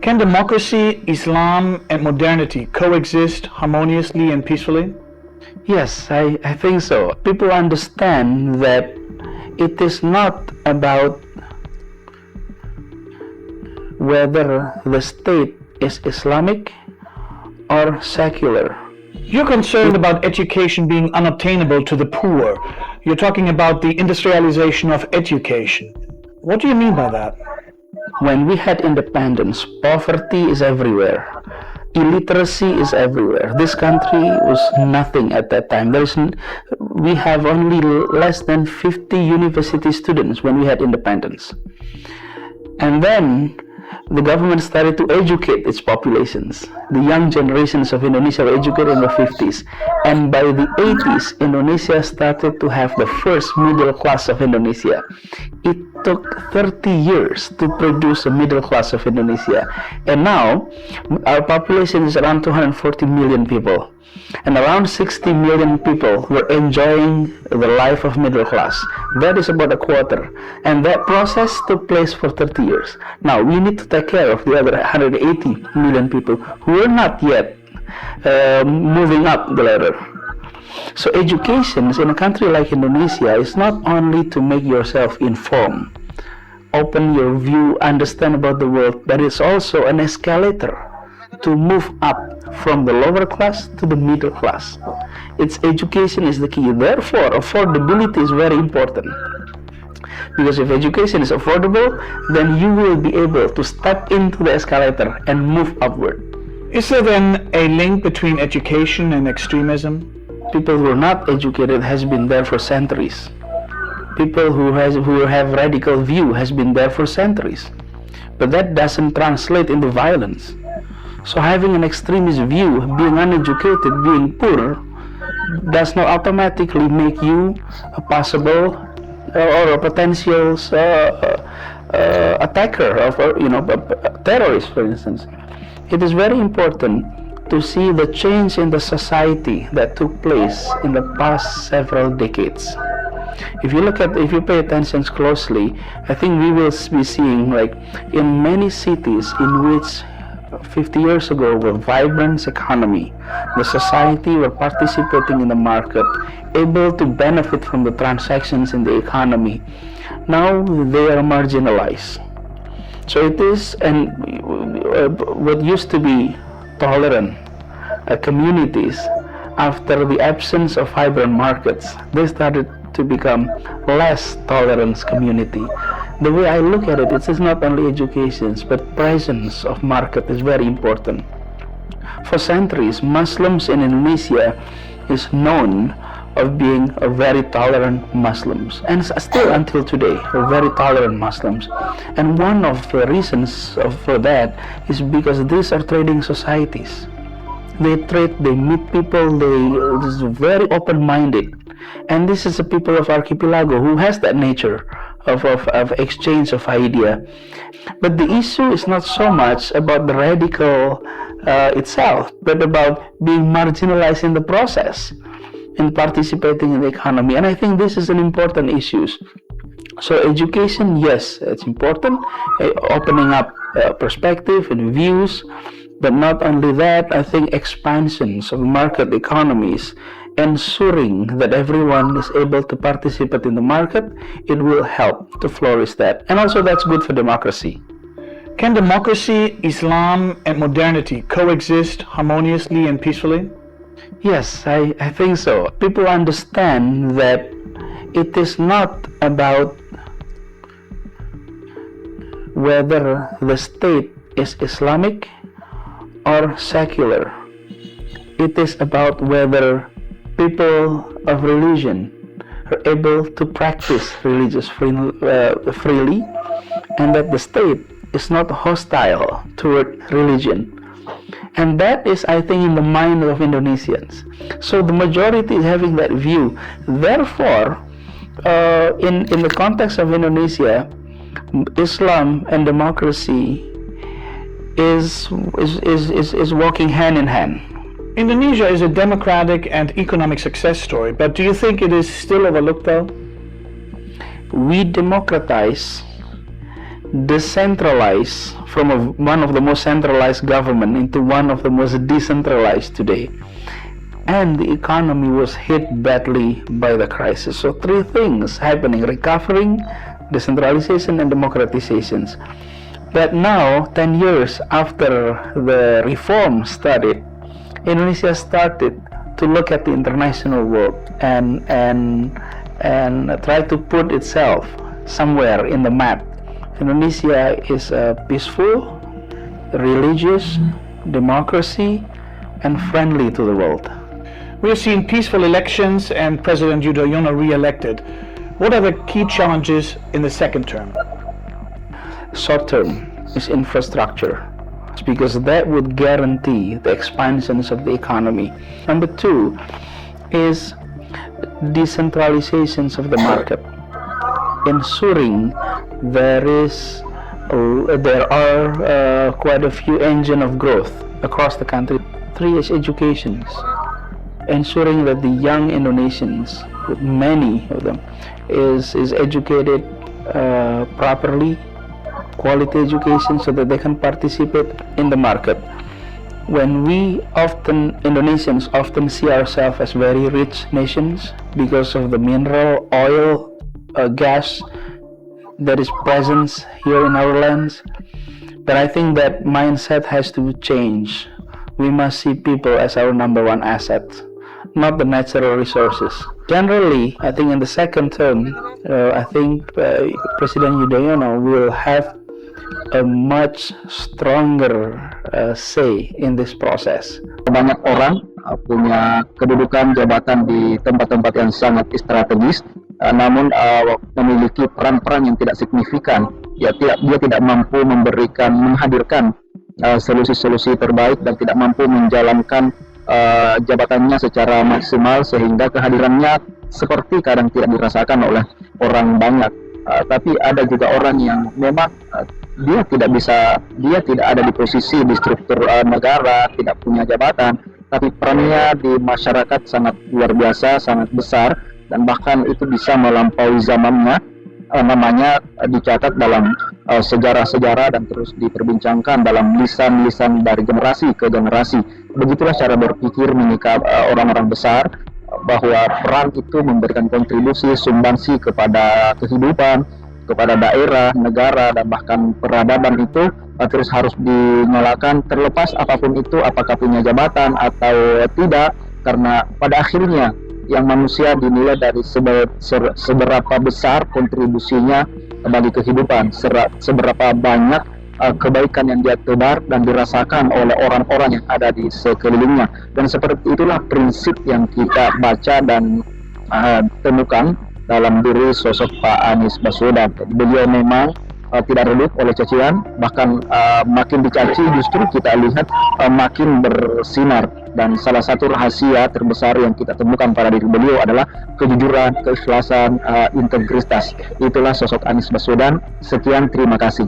Can democracy, Islam, and modernity coexist harmoniously and peacefully? Yes, I think so. People understand that it is not about whether the state is Islamic or secular. You're concerned about education being unobtainable to the poor. You're talking about the industrialization of education. What do you mean by that? When we had independence, poverty is everywhere. Illiteracy is everywhere. This country was nothing at that time. We have only less than 50 university students when we had independence. And then the government started to educate its populations. The young generations of Indonesia were educated in the 50s. And by the 80s, Indonesia started to have the first middle class of Indonesia. It took 30 years to produce a middle class of Indonesia. And now, our population is around 240 million people. And around 60 million people were enjoying the life of middle class. That is about a quarter. And that process took place for 30 years. Now, we need to take care of the other 180 million people who are not yet moving up the ladder. So education in a country like Indonesia is not only to make yourself informed, open your view, understand about the world, but it's also an escalator to move up from the lower class to the middle class. Its education is the key. Therefore, affordability is very important. Because if education is affordable, then you will be able to step into the escalator and move upward. Is there then a link between education and extremism? People who are not educated has been there for centuries. People who have radical view has been there for centuries. But that doesn't translate into violence. So having an extremist view, being uneducated, being poor, does not automatically make you a possible or a potential attacker of a terrorist, for instance. It is very important to see the change in the society that took place in the past several decades. If you pay attention closely, I think we will be seeing, like, in many cities in which 50 years ago were vibrant economy, the society were participating in the market, able to benefit from the transactions in the economy. Now they are marginalized. So it is, and what used to be tolerant communities, after the absence of vibrant markets, they started to become less tolerant community. The way I look at it, it is not only education, but presence of market is very important. For centuries, Muslims in Indonesia is known of being a very tolerant Muslims, and still until today, are very tolerant Muslims. And one of the reasons for that is because these are trading societies. They meet people, they is very open-minded. And this is the people of archipelago who has that nature of exchange of idea. But the issue is not so much about the radical itself, but about being marginalized in the process, in participating in the economy. And I think this is an important issue. So education, yes, it's important, opening up perspective and views. But not only that, I think expansions of market economies, ensuring that everyone is able to participate in the market, it will help to flourish that. And also that's good for democracy. Can democracy, Islam, and modernity coexist harmoniously and peacefully? Yes, I think so. People understand that it is not about whether the state is Islamic or secular. It is about whether people of religion are able to practice religious freely, and that the state is not hostile toward religion. And that is, I think, in the mind of Indonesians. So the majority is having that view. Therefore, in the context of Indonesia, Islam and democracy is walking hand in hand. Indonesia is a democratic and economic success story, but do you think it is still overlooked though? We democratize decentralized from one of the most centralized government into one of the most decentralized today. And the economy was hit badly by the crisis. So three things happening: recovering, decentralization, and democratizations. But now, 10 years after the reform started, Indonesia started to look at the international world and try to put itself somewhere in the map. Indonesia is a peaceful, religious democracy and friendly to the world. We have seen peaceful elections and President Yudhoyono re-elected. What are the key challenges in the second term? Short term is infrastructure, because that would guarantee the expansions of the economy. Number two is decentralizations of the market, ensuring there are quite a few engines of growth across the country. Three is education, ensuring that the young Indonesians, many of them, is educated properly, quality education, so that they can participate in the market. When Indonesians often see ourselves as very rich nations because of the mineral, oil, gas that is present here in our lands, but I think that mindset has to change. We must see people as our number one asset, not the natural resources. Generally, I think in the second term, I think President Yudhoyono will have a much stronger say in this process. Banyak orang punya kedudukan jabatan di tempat-tempat yang sangat strategis, namun memiliki peran-peran yang tidak signifikan. Dia tidak mampu menghadirkan solusi-solusi terbaik dan tidak mampu menjalankan jabatannya secara maksimal, sehingga kehadirannya seperti kadang tidak dirasakan oleh orang banyak. Tapi ada juga orang yang memang dia tidak ada di posisi di struktur negara, tidak punya jabatan, tapi perannya di masyarakat sangat luar biasa, sangat besar, dan bahkan itu bisa melampaui zamannya. Namanya dicatat dalam sejarah-sejarah dan terus diperbincangkan dalam lisan-lisan dari generasi ke generasi. Begitulah cara berpikir menyikap orang-orang besar, bahwa peran itu memberikan kontribusi, sumbangsi kepada kehidupan, kepada daerah, negara, dan bahkan peradaban itu terus harus dinyalakan, terlepas apapun itu, apakah punya jabatan atau tidak, karena pada akhirnya yang manusia dinilai dari seberapa besar kontribusinya bagi kehidupan, seberapa banyak kebaikan yang dia tebar dan dirasakan oleh orang-orang yang ada di sekelilingnya. Dan seperti itulah prinsip yang kita baca dan temukan dalam diri sosok Pak Anies Baswedan. Beliau memang tidak redup oleh cacian, bahkan makin dicaci justru kita lihat makin bersinar. Dan salah satu rahasia terbesar yang kita temukan pada diri beliau adalah kejujuran, keikhlasan, integritas. Itulah sosok Anies Baswedan. Sekian, terima kasih.